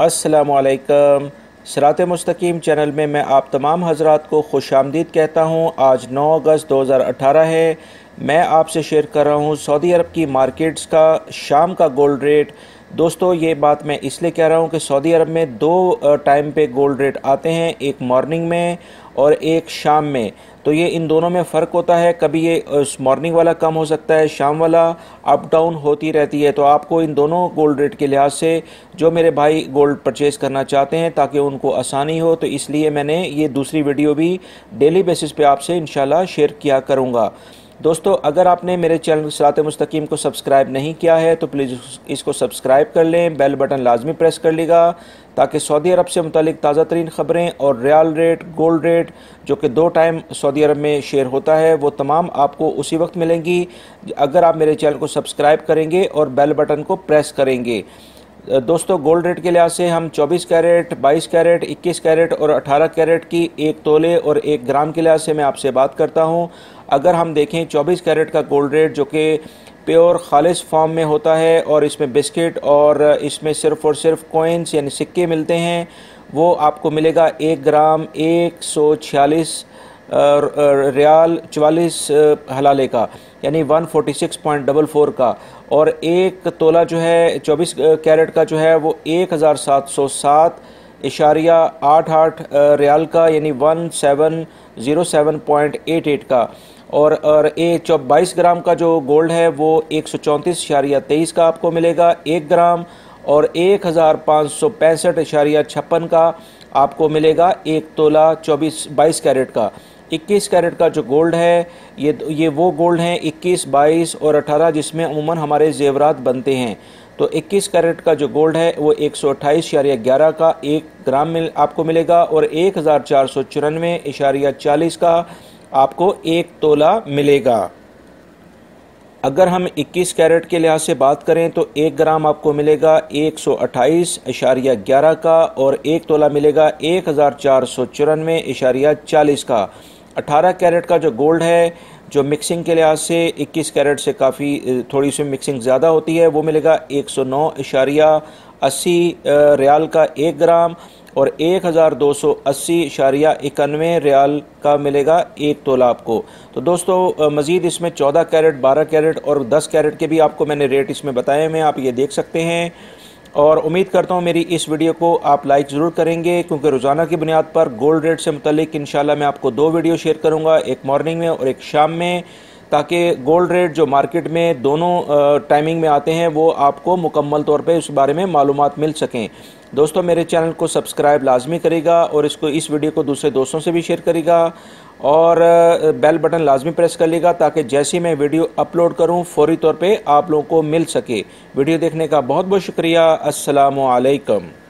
अस्सलामुअलैकुम। सिरात मुस्तकीम चैनल में मैं आप तमाम हजरात को खुशामदीद कहता हूँ। आज 9 अगस्त 2018 है। मैं आपसे शेयर कर रहा हूँ सऊदी अरब की मार्केट्स का शाम का गोल्ड रेट। दोस्तों, ये बात मैं इसलिए कह रहा हूँ कि सऊदी अरब में दो टाइम पे गोल्ड रेट आते हैं, एक मॉर्निंग में और एक शाम में। तो ये इन दोनों में फ़र्क होता है। कभी ये मॉर्निंग वाला कम हो सकता है, शाम वाला अप डाउन होती रहती है। तो आपको इन दोनों गोल्ड रेट के लिहाज से जो मेरे भाई गोल्ड परचेज़ करना चाहते हैं ताकि उनको आसानी हो, तो इसलिए मैंने ये दूसरी वीडियो भी डेली बेसिस पे आपसे इंशाल्लाह शेयर किया करूँगा। दोस्तों, अगर आपने मेरे चैनल सिरात मुस्तकीम को सब्सक्राइब नहीं किया है तो प्लीज़ इसको सब्सक्राइब कर लें, बेल बटन लाजमी प्रेस कर लीजिएगा ताकि सऊदी अरब से मुतालिक ताज़ा तरीन ख़बरें और रियाल रेट, गोल्ड रेट जो कि 2 टाइम सऊदी अरब में शेयर होता है, वो तमाम आपको उसी वक्त मिलेंगी अगर आप मेरे चैनल को सब्सक्राइब करेंगे और बेल बटन को प्रेस करेंगे। दोस्तों, गोल्ड रेट के लिहाज से हम 24 कैरेट, 22 कैरेट, 21 कैरेट और 18 कैरेट की 1 तोले और 1 ग्राम के लिहाज से मैं आपसे बात करता हूं। अगर हम देखें 24 कैरेट का गोल्ड रेट जो कि प्योर खालिस फॉर्म में होता है और इसमें बिस्किट और इसमें सिर्फ़ और सिर्फ कॉइन्स यानी सिक्के मिलते हैं, वो आपको मिलेगा 1 ग्राम 146 रियाल 44 हलाले का, यानी 146.44 का। और 1 तोला जो है 24 कैरेट का जो है वो 1707.88 रियाल का, यानी 1707.88 का। और 22 ग्राम का जो गोल्ड है वो 134.23 का आपको मिलेगा 1 ग्राम, और 1565.56 का आपको मिलेगा 1 तोला 22 कैरेट का। 21 कैरेट का जो गोल्ड है ये वो गोल्ड हैं 21, 22 और 18 जिसमें अमूमन हमारे जेवरात बनते हैं। तो 21 कैरेट का जो गोल्ड है वो 128.11 का 1 ग्राम आपको मिलेगा और 1494.40 का आपको 1 तोला मिलेगा। अगर हम 21 कैरेट के लिहाज से बात करें तो 1 ग्राम आपको मिलेगा 128.11 का और 1 तोला मिलेगा 1494.40 का। 18 कैरेट का जो गोल्ड है जो मिक्सिंग के लिहाज से 21 कैरेट से काफ़ी थोड़ी सी मिक्सिंग ज़्यादा होती है, वो मिलेगा 109.80 रियाल का 1 ग्राम और 1280.91 रियाल का मिलेगा 1 तोला आपको। तो दोस्तों, मज़ीद इसमें 14 कैरेट, 12 कैरेट और 10 कैरेट के भी आपको मैंने रेट इसमें बताए हैं, आप ये देख सकते हैं। और उम्मीद करता हूँ मेरी इस वीडियो को आप लाइक ज़रूर करेंगे, क्योंकि रोज़ाना की बुनियाद पर गोल्ड रेट से मुतल्लिक इंशाल्लाह मैं आपको 2 वीडियो शेयर करूँगा, एक मॉर्निंग में और एक शाम में, ताकि गोल्ड रेट जो मार्केट में दोनों टाइमिंग में आते हैं वो आपको मुकम्मल तौर पे उस बारे में मालूमात मिल सकें। दोस्तों, मेरे चैनल को सब्सक्राइब लाजमी करेगा और इस वीडियो को दूसरे दोस्तों से भी शेयर करेगा और बेल बटन लाजमी प्रेस कर लेगा ताकि जैसे मैं वीडियो अपलोड करूं फौरी तौर पे आप लोगों को मिल सके। वीडियो देखने का बहुत बहुत शुक्रिया। अस्सलामु अलैकुम।